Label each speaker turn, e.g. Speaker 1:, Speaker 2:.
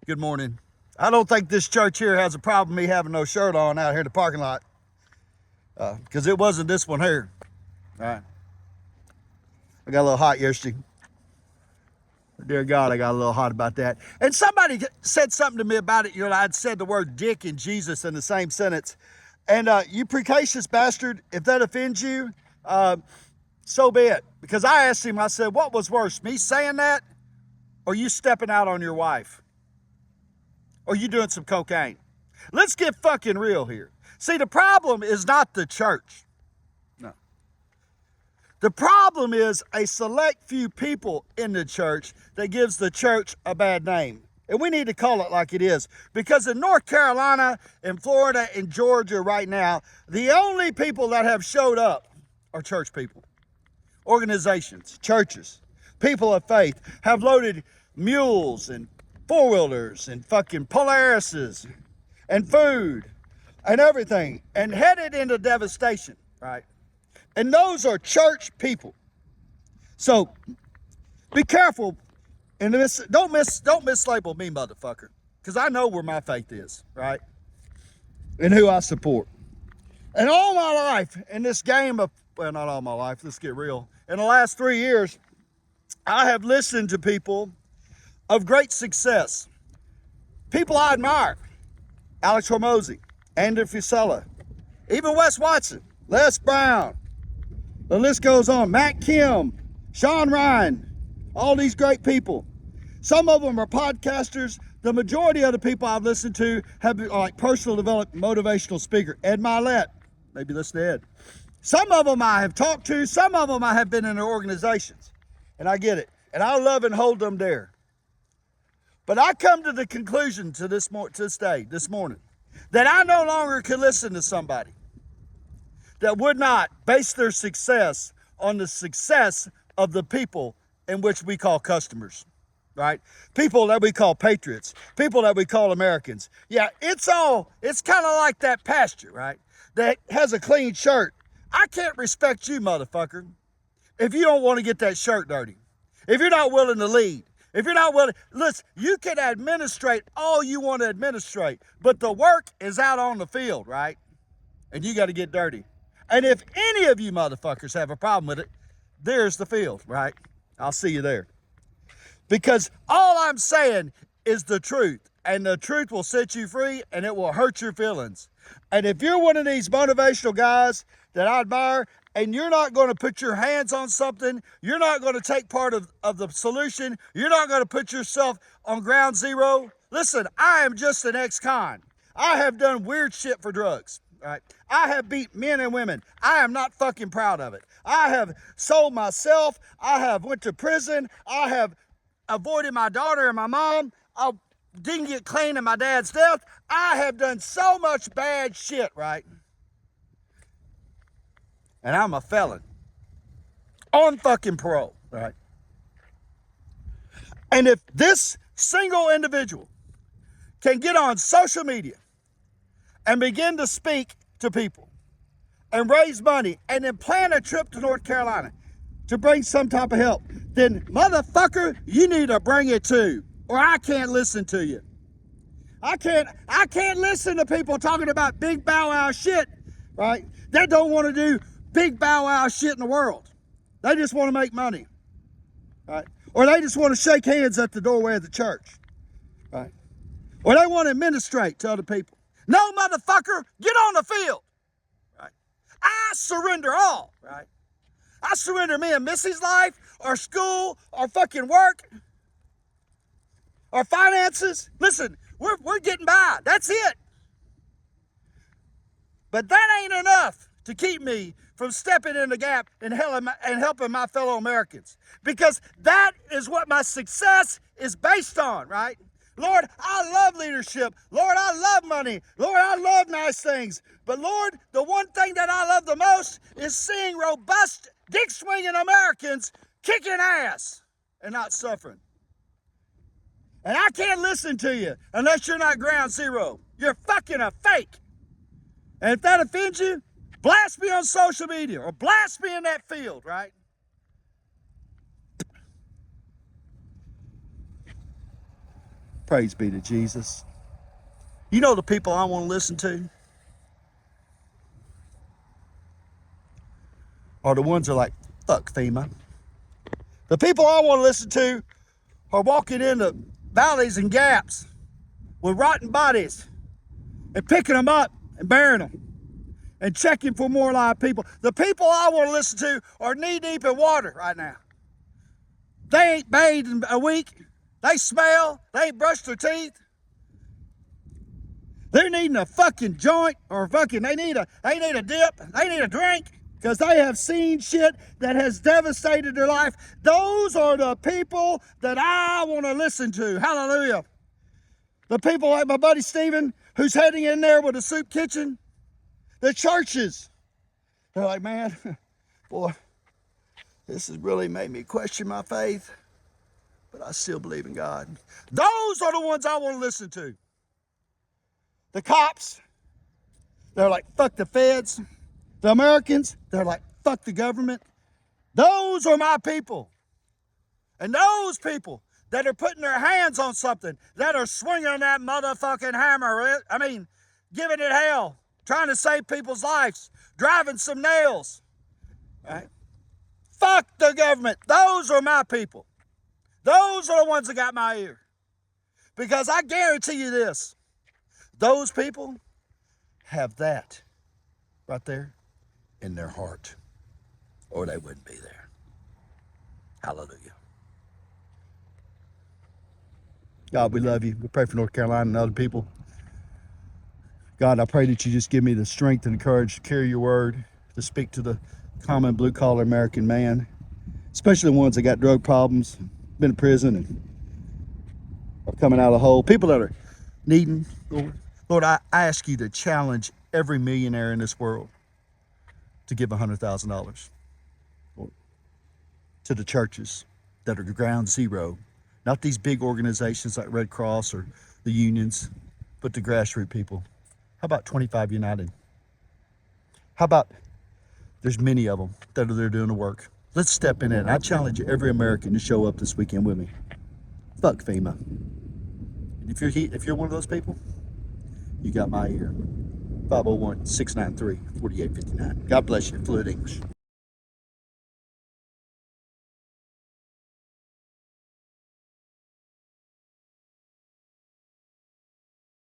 Speaker 1: Good morning. I don't think this church here has a problem me having no shirt on out here in the parking lot. Because it wasn't this one here. All right. I got a little hot yesterday. Dear God, I got a little hot about that. And somebody said something to me about it. You know, I'd said the word dick and Jesus in the same sentence. And you precacious bastard, if that offends you, so be it. Because I asked him, I said, what was worse, me saying that or you stepping out on your wife? Or you doing some cocaine? Let's get fucking real here. See, the problem is not the church. No. The problem is a select few people in the church that gives the church a bad name. And we need to call it like it is. Because in North Carolina, in Florida, in Georgia right now, the only people that have showed up are church people. Organizations, churches, people of faith have loaded mules and four-wheelers and fucking Polarises and food and everything and headed into devastation, right? And those are church people. So be careful and don't mislabel me, motherfucker, because I know where my faith is, right? And who I support. And all my life in this game of, well, not all my life, let's get real. In the last 3 years, I have listened to people of great success. People I admire. Alex Hormozy, Andrew Fusella, even Wes Watson, Les Brown. The list goes on. Matt Kim, Sean Ryan, all these great people. Some of them are podcasters. The majority of the people I've listened to have been like personal development, motivational speaker. Ed Milet, maybe listen to Ed. Some of them I have talked to. Some of them I have been in their organizations. And I get it. And I love and hold them dear. But I come to the conclusion to this morning, that I no longer can listen to somebody that would not base their success on the success of the people in which we call customers, right? People that we call patriots, people that we call Americans. Yeah, it's kind of like that pastor, right? That has a clean shirt. I can't respect you, motherfucker, if you don't want to get that shirt dirty, if you're not willing to lead. If you're not willing, listen, you can administrate all you want to administrate, but the work is out on the field, right? And you got to get dirty. And if any of you motherfuckers have a problem with it, there's the field, right? I'll see you there. Because all I'm saying is the truth, and the truth will set you free, and it will hurt your feelings. And if you're one of these motivational guys that I admire, and you're not going to put your hands on something, you're not going to take part of the solution, you're not going to put yourself on ground zero. Listen, I am just an ex-con. I have done weird shit for drugs, right? I have beat men and women. I am not fucking proud of it. I have sold myself. I have went to prison. I have avoided my daughter and my mom. I didn't get clean in my dad's death. I have done so much bad shit, right? And I'm a felon on fucking parole, right? And if this single individual can get on social media and begin to speak to people and raise money and then plan a trip to North Carolina to bring some type of help, then motherfucker, you need to bring it too, or I can't listen to you. I can't listen to people talking about big bow wow shit, right? They don't want to do big bow wow shit in the world. They just want to make money, right? Or they just want to shake hands at the doorway of the church, right? Or they want to administrate to other people. No, motherfucker, get on the field, right? I surrender all, right? I surrender me and Missy's life, our school, our fucking work, our finances. Listen, we're getting by. That's it. But that ain't enough to keep me from stepping in the gap and helping my fellow Americans. Because that is what my success is based on, right? Lord, I love leadership. Lord, I love money. Lord, I love nice things. But Lord, the one thing that I love the most is seeing robust, dick-swinging Americans kicking ass and not suffering. And I can't listen to you unless you're not ground zero. You're fucking a fake. And if that offends you, blast me on social media or blast me in that field, right? Praise be to Jesus. You know the people I want to listen to are the ones that are like, fuck FEMA. The people I want to listen to are walking into valleys and gaps with rotten bodies and picking them up and burying them and checking for more live people. The people I want to listen to are knee deep in water right now. They ain't bathed in a week. They smell. They ain't brushed their teeth. They're needing a fucking joint or fucking, they need a dip. They need a drink because they have seen shit that has devastated their life. Those are the people that I want to listen to. Hallelujah. The people like my buddy Stephen, who's heading in there with a soup kitchen. The churches. They're like, man, boy, this has really made me question my faith, but I still believe in God. Those are the ones I want to listen to. The cops, they're like, fuck the feds. The Americans, they're like, fuck the government. Those are my people. And those people that are putting their hands on something, that are swinging that motherfucking hammer, giving it hell, trying to save people's lives, driving some nails. Right? Fuck the government. Those are my people. Those are the ones that got my ear. Because I guarantee you this, those people have that right there in their heart, or they wouldn't be there. Hallelujah. God, we love you. We pray for North Carolina and other people. God, I pray that you just give me the strength and the courage to carry your word, to speak to the common blue-collar American man, especially the ones that got drug problems, been in prison, and are coming out of the hole. People that are needing, Lord, I ask you to challenge every millionaire in this world to give $100,000 to the churches that are ground zero. Not these big organizations like Red Cross or the unions, but the grassroots people. How about 25 United? How about, there's many of them that are there doing the work. Let's step in it. And I challenge every American to show up this weekend with me. Fuck FEMA. And if you're one of those people, you got my ear. 501-693-4859. God bless you. Fluid English.